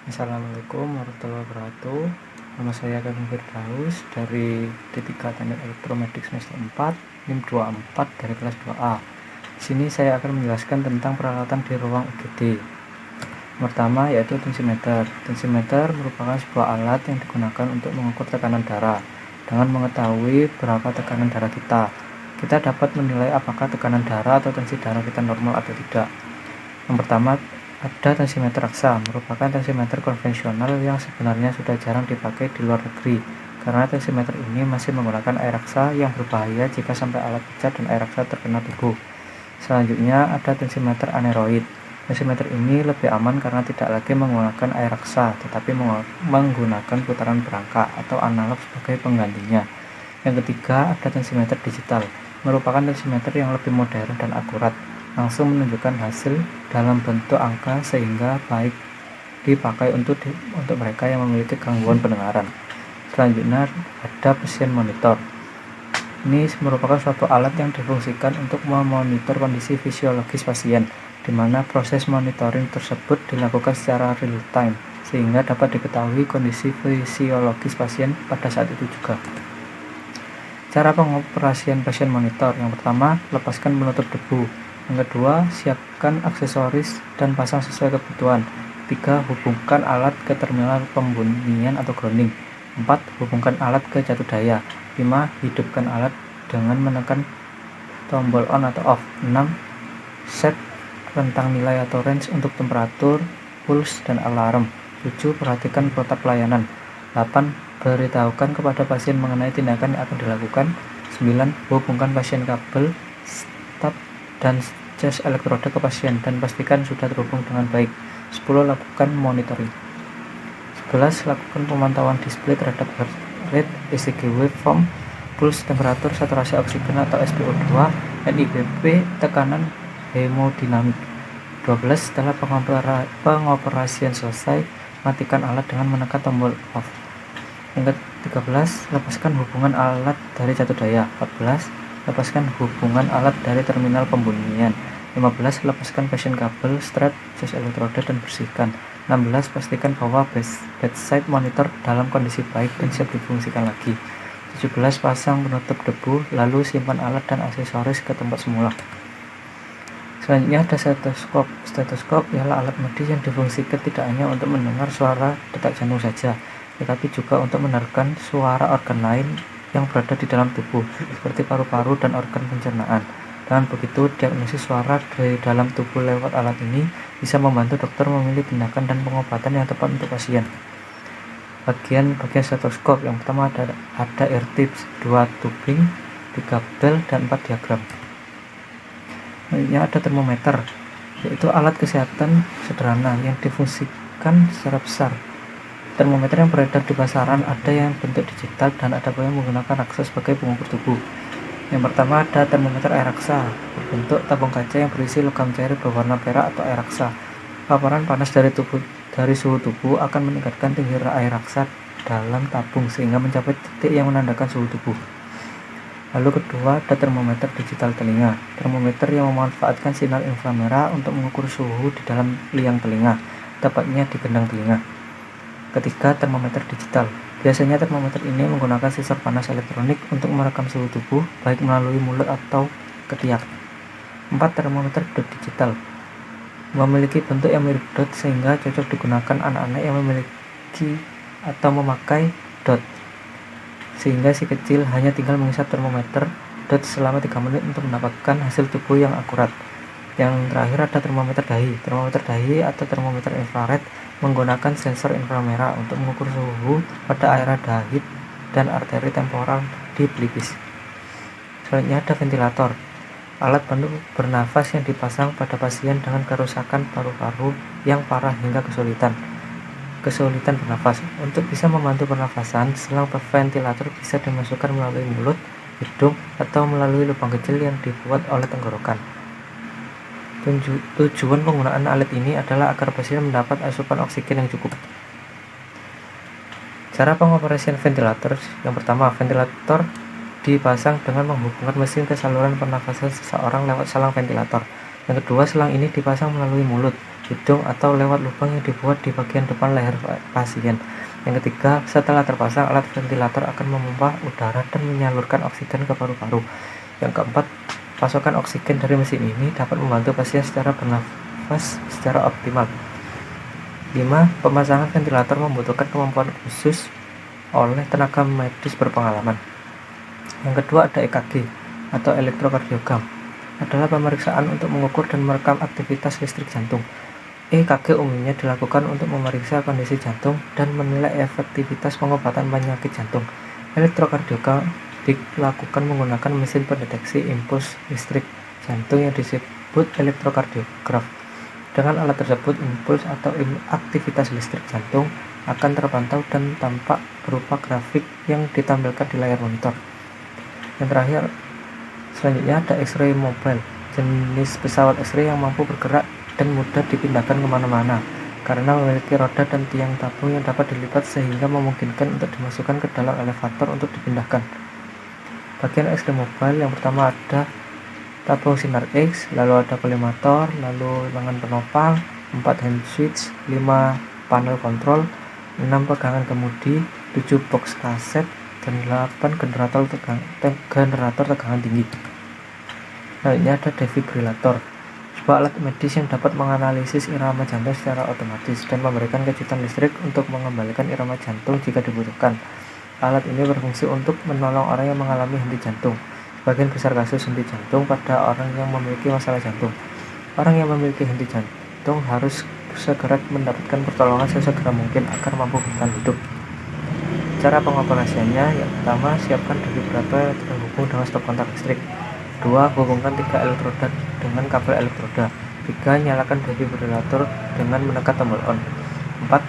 Assalamualaikum warahmatullahi wabarakatuh. Nama saya Kevin Firdaus dari D3 Teknik Elektromedik semester 4, NIM 24 dari kelas 2A. Di sini saya akan menjelaskan tentang peralatan di ruang UGD. Pertama yaitu tensimeter. Tensimeter merupakan sebuah alat yang digunakan untuk mengukur tekanan darah. Dengan mengetahui berapa tekanan darah kita dapat menilai apakah tekanan darah atau tensi darah kita normal atau tidak. Yang pertama ada tensimeter raksa, merupakan tensimeter konvensional yang sebenarnya sudah jarang dipakai di luar negeri karena tensimeter ini masih menggunakan air raksa yang berbahaya jika sampai alat pecah dan air raksa terkena tubuh. Selanjutnya ada tensimeter aneroid. Tensimeter ini lebih aman karena tidak lagi menggunakan air raksa tetapi menggunakan putaran berangka atau analog sebagai penggantinya. Yang ketiga ada tensimeter digital, merupakan tensimeter yang lebih modern dan akurat, langsung menunjukkan hasil dalam bentuk angka sehingga baik dipakai untuk mereka yang memiliki gangguan pendengaran. Selanjutnya ada pasien monitor. Ini merupakan suatu alat yang difungsikan untuk memonitor kondisi fisiologis pasien, di mana proses monitoring tersebut dilakukan secara real time sehingga dapat diketahui kondisi fisiologis pasien pada saat itu juga. Cara pengoperasian pasien monitor: yang pertama, lepaskan penutup debu. Yang kedua, siapkan aksesoris dan pasang sesuai kebutuhan. 3. Hubungkan alat ke terminal pembunyian atau grounding. 4. Hubungkan alat ke jatuh daya. 5. Hidupkan alat dengan menekan tombol on atau off. 6. Set rentang nilai atau range untuk temperatur, pulse, dan alarm. 7. Perhatikan protap pelayanan. 8. Beritahukan kepada pasien mengenai tindakan yang akan dilakukan. 9. Hubungkan pasien kabel, staf, dan cas elektroda ke pasien dan pastikan sudah terhubung dengan baik. 10. Lakukan monitoring. 11. Lakukan pemantauan display terhadap heart rate, ECG waveform, pulse, temperatur, saturasi oksigen atau SpO2, NIBP, tekanan hemodinamik. 12. Setelah pengoperasian selesai, matikan alat dengan menekan tombol off. Yang ke-13, lepaskan hubungan alat dari jatuh daya. 14. Lepaskan hubungan alat dari terminal pembunyian. 15. Lepaskan pasien kabel, strap, jas elektroda, dan bersihkan. 16. Pastikan bahwa bedside monitor dalam kondisi baik dan siap difungsikan lagi. 17. Pasang penutup debu, lalu simpan alat dan aksesoris ke tempat semula. Selanjutnya ada stetoskop. Stetoskop ialah alat medis yang difungsikan tidak hanya untuk mendengar suara detak jantung saja, tetapi juga untuk mendengarkan suara organ lain yang berada di dalam tubuh, seperti paru-paru dan organ pencernaan. Dengan begitu, diagnosis suara dari dalam tubuh lewat alat ini bisa membantu dokter memilih tindakan dan pengobatan yang tepat untuk pasien. Bagian stetoskop: yang pertama ada ear tips, 2 tubing, 3 bel, dan 4 diagram. Selanjutnya ada termometer, yaitu alat kesehatan sederhana yang difungsikan secara besar. Termometer yang beredar di pasaran ada yang bentuk digital dan ada yang menggunakan raksa sebagai pengukur tubuh. Yang pertama ada termometer air raksa, berbentuk tabung kaca yang berisi logam cair berwarna perak atau air raksa. Paparan panas dari suhu tubuh akan meningkatkan tinggi air raksa dalam tabung sehingga mencapai titik yang menandakan suhu tubuh. Lalu kedua ada termometer digital telinga, termometer yang memanfaatkan sinar inframerah untuk mengukur suhu di dalam liang telinga, tepatnya di gendang telinga. Ketiga, termometer digital. Biasanya termometer ini menggunakan sensor panas elektronik untuk merekam suhu tubuh, baik melalui mulut atau ketiak. 4. Termometer dot digital. Memiliki bentuk yang mirip dot sehingga cocok digunakan anak-anak yang memiliki atau memakai dot, sehingga si kecil hanya tinggal menghisap termometer dot selama 3 menit untuk mendapatkan hasil tubuh yang akurat. Yang terakhir ada termometer dahi. Termometer dahi atau termometer infrared menggunakan sensor inframerah untuk mengukur suhu pada area dahi dan arteri temporal di pelipis. Selanjutnya ada ventilator, alat bantu bernafas yang dipasang pada pasien dengan kerusakan paru-paru yang parah hingga kesulitan bernafas. Untuk bisa membantu pernafasan, selang ventilator bisa dimasukkan melalui mulut, hidung, atau melalui lubang kecil yang dibuat oleh tenggorokan. Tujuan penggunaan alat ini adalah agar pasien mendapat asupan oksigen yang cukup. Cara pengoperasian ventilator: yang pertama, ventilator dipasang dengan menghubungkan mesin ke saluran pernafasan seseorang lewat selang ventilator. Yang kedua, selang ini dipasang melalui mulut. hidung atau lewat lubang yang dibuat di bagian depan leher pasien. Yang ketiga, setelah terpasang, alat ventilator akan memompa udara dan menyalurkan oksigen ke paru-paru. Yang keempat, pasokan oksigen dari mesin ini dapat membantu pasien secara bernafas secara optimal. 5. Pemasangan ventilator membutuhkan kemampuan khusus oleh tenaga medis berpengalaman. Yang kedua, ada EKG atau elektrokardiogram. Adalah pemeriksaan untuk mengukur dan merekam aktivitas listrik jantung. EKG umumnya dilakukan untuk memeriksa kondisi jantung dan menilai efektivitas pengobatan penyakit jantung. Elektrokardiogram dilakukan menggunakan mesin pendeteksi impuls listrik jantung yang disebut elektrokardiograf. Dengan alat tersebut, impuls atau aktivitas listrik jantung akan terpantau dan tampak berupa grafik yang ditampilkan di layar monitor. Yang terakhir, selanjutnya ada X-ray mobile, jenis pesawat X-ray yang mampu bergerak dan mudah dipindahkan kemana-mana karena memiliki roda dan tiang tabung yang dapat dilipat sehingga memungkinkan untuk dimasukkan ke dalam elevator untuk dipindahkan. Bagian X-ray mobile yang pertama ada tabung sinar X, lalu ada kolimator, lalu lengan penopang, 4 hand switch, 5 panel kontrol, 6 pegangan kemudi, 7 box kaset, dan 8 generator tegangan tinggi. Selanjutnya ada defibrilator, sebuah alat medis yang dapat menganalisis irama jantung secara otomatis dan memberikan kejutan listrik untuk mengembalikan irama jantung jika dibutuhkan. Alat ini berfungsi untuk menolong orang yang mengalami henti jantung. Sebagian besar kasus henti jantung pada orang yang memiliki masalah jantung. Orang yang memiliki henti jantung harus segera mendapatkan pertolongan sesegera mungkin agar mampu bertahan hidup. Cara pengoperasiannya, yang pertama, siapkan defibrilator yang terhubung dengan stop kontak listrik. 2. Hubungkan 3 elektroda dengan kabel elektroda. 3. Nyalakan defibrilator dengan menekan tombol on. 4.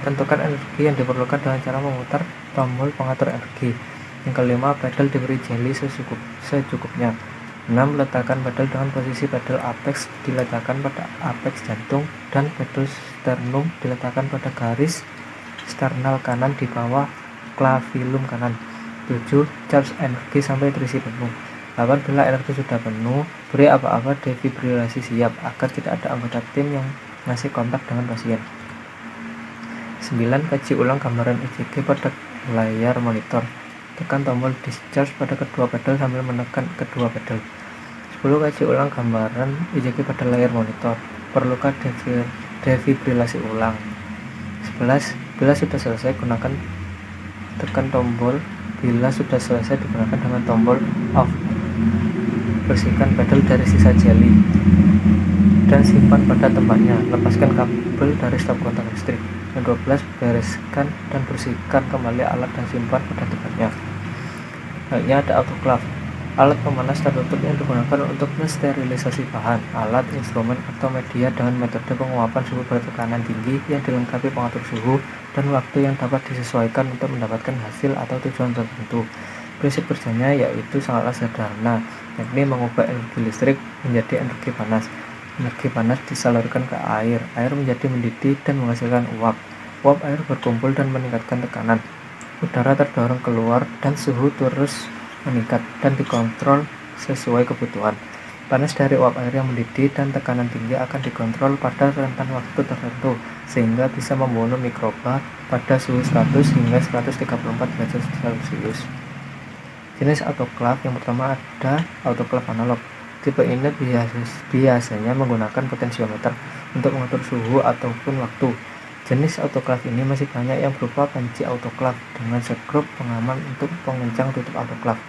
Tentukan energi yang diperlukan dengan cara memutar tombol pengatur energi. Yang kelima, pedal diberi jeli secukupnya. 6. Letakkan pedal dengan posisi pedal apex diletakkan pada apex jantung dan pedal sternum diletakkan pada garis sternal kanan di bawah clavellum kanan. 7. Charge energi sampai terisi penuh. 8. Bila energi sudah penuh, beri apa-apa defibrilasi siap agar tidak ada anggota tim yang masih kontak dengan pasien. 9. Kaji ulang gambaran ECG pada layar monitor. Tekan tombol discharge pada kedua pedal sambil menekan kedua pedal. 10. Kaji ulang gambaran ECG pada layar monitor. Perlukan defibrilasi ulang. 11. Bila sudah selesai, tekan tombol. Bila sudah selesai, digunakan dengan tombol off. Bersihkan pedal dari sisa jeli dan simpan pada tempatnya. Lepaskan kabel dari stop kontak listrik. Yang 12. Bereskan dan bersihkan kembali alat dan simpan pada tempatnya. Selanjutnya ada autoclave, alat pemanas tertutup yang digunakan untuk mensterilisasi bahan, alat, instrumen, atau media dengan metode penguapan suhu bertekanan tinggi yang dilengkapi pengatur suhu dan waktu yang dapat disesuaikan untuk mendapatkan hasil atau tujuan tertentu. Prinsip kerjanya yaitu sangatlah sederhana, yakni mengubah energi listrik menjadi energi panas. Energi panas disalurkan ke air menjadi mendidih dan menghasilkan uap. Uap air berkumpul dan meningkatkan tekanan. Udara terdorong keluar dan suhu terus meningkat dan dikontrol sesuai kebutuhan. Panas dari uap air yang mendidih dan tekanan tinggi akan dikontrol pada rentan waktu tertentu sehingga bisa membunuh mikroba pada suhu 100 hingga 134 derajat Celcius. Jenis autoclave yang pertama ada autoclave analog. Tipe ini biasanya menggunakan potensiometer untuk mengatur suhu ataupun waktu. Jenis autoclave ini masih banyak yang berupa panci autoclave dengan skrup pengaman untuk pengencang tutup autoclave.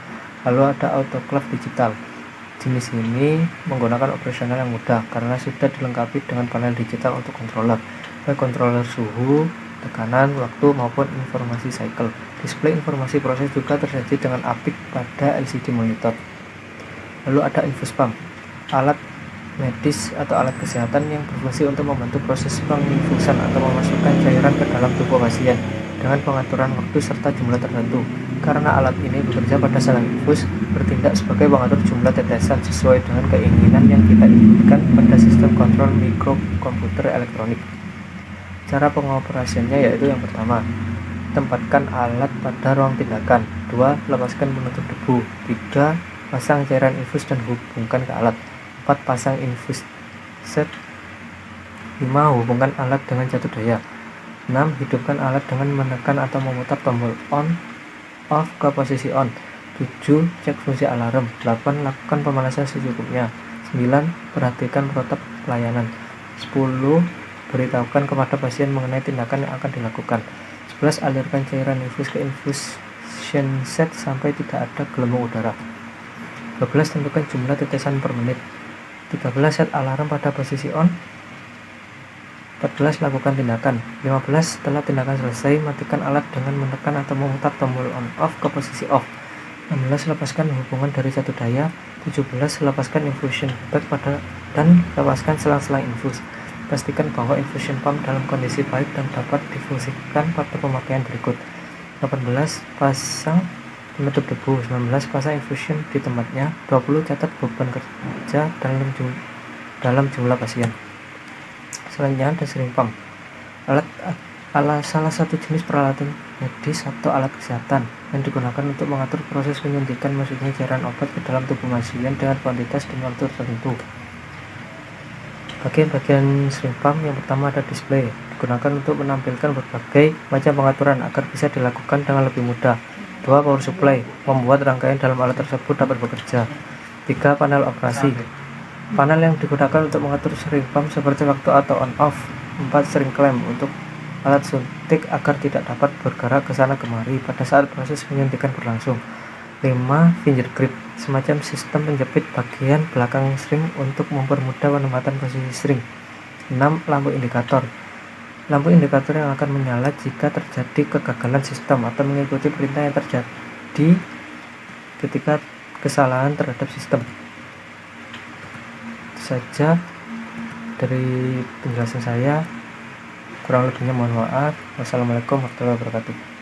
Lalu ada autoclave digital. Jenis ini menggunakan operasional yang mudah karena sudah dilengkapi dengan panel digital untuk controller, baik controller suhu, tekanan, waktu maupun informasi cycle. Display informasi proses juga tersaji dengan apik pada LCD monitor. Lalu ada infus pump, alat medis atau alat kesehatan yang berfungsi untuk membantu proses penginfusan atau memasukkan cairan ke dalam tubuh pasien dengan pengaturan waktu serta jumlah tertentu. Karena alat ini bekerja pada selang infus, bertindak sebagai pengatur jumlah tetesan sesuai dengan keinginan yang kita inginkan pada sistem kontrol mikrokomputer elektronik. Cara pengoperasiannya yaitu yang pertama, tempatkan alat pada ruang tindakan. 2. Lepaskan penutup debu. 3. Pasang cairan infus dan hubungkan ke alat. 4. Pasang infus set 5. Hubungkan alat dengan jatuh daya. 6. Hidupkan alat dengan menekan atau memutar tombol on off ke posisi on. 7. Cek fungsi alarm. 8. Lakukan pemanasan secukupnya. 9. Perhatikan protap pelayanan. 10. Beritahukan kepada pasien mengenai tindakan yang akan dilakukan. 11. Alirkan cairan infus ke infusion set sampai tidak ada gelembung udara. 12. Tentukan jumlah tetesan per menit. 13. Set alarm pada posisi on. 14. Lakukan tindakan. 15. Setelah tindakan selesai, matikan alat dengan menekan atau memutar tombol on off ke posisi off. 16. Lepaskan hubungan dari jatuh daya. 17. Lepaskan infusion bag dan lepaskan selang-selang infus. Pastikan bahwa infusion pump dalam kondisi baik dan dapat difungsikan pada pemakaian berikut. 18. Pasang penutup debu. 19. Pasang infusion di tempatnya. 20. Catat beban kerja dalam jumlah pasien. Selanjutnya ada syringe pump. Salah satu jenis peralatan medis atau alat kesehatan yang digunakan untuk mengatur proses penyuntikan masuknya cairan obat ke dalam tubuh pasien dengan kuantitas dan waktu tertentu. Bagian syringe pump yang pertama ada display, digunakan untuk menampilkan berbagai macam pengaturan agar bisa dilakukan dengan lebih mudah. 2. Power supply, membuat rangkaian dalam alat tersebut dapat bekerja. 3. Panel operasi, panel yang digunakan untuk mengatur syringe pump seperti waktu atau on off. 4. Syringe clamp, untuk alat suntik agar tidak dapat bergerak ke sana kemari pada saat proses penyuntikan berlangsung. 5. Finger grip, semacam sistem penjepit bagian belakang syringe untuk mempermudah penempatan posisi syringe. 6. Lampu indikator, lampu indikator yang akan menyala jika terjadi kegagalan sistem atau mengikuti perintah yang terjadi ketika kesalahan terhadap sistem. Itu saja dari penjelasan saya, kurang lebihnya mohon maaf. Wassalamualaikum warahmatullahi wabarakatuh.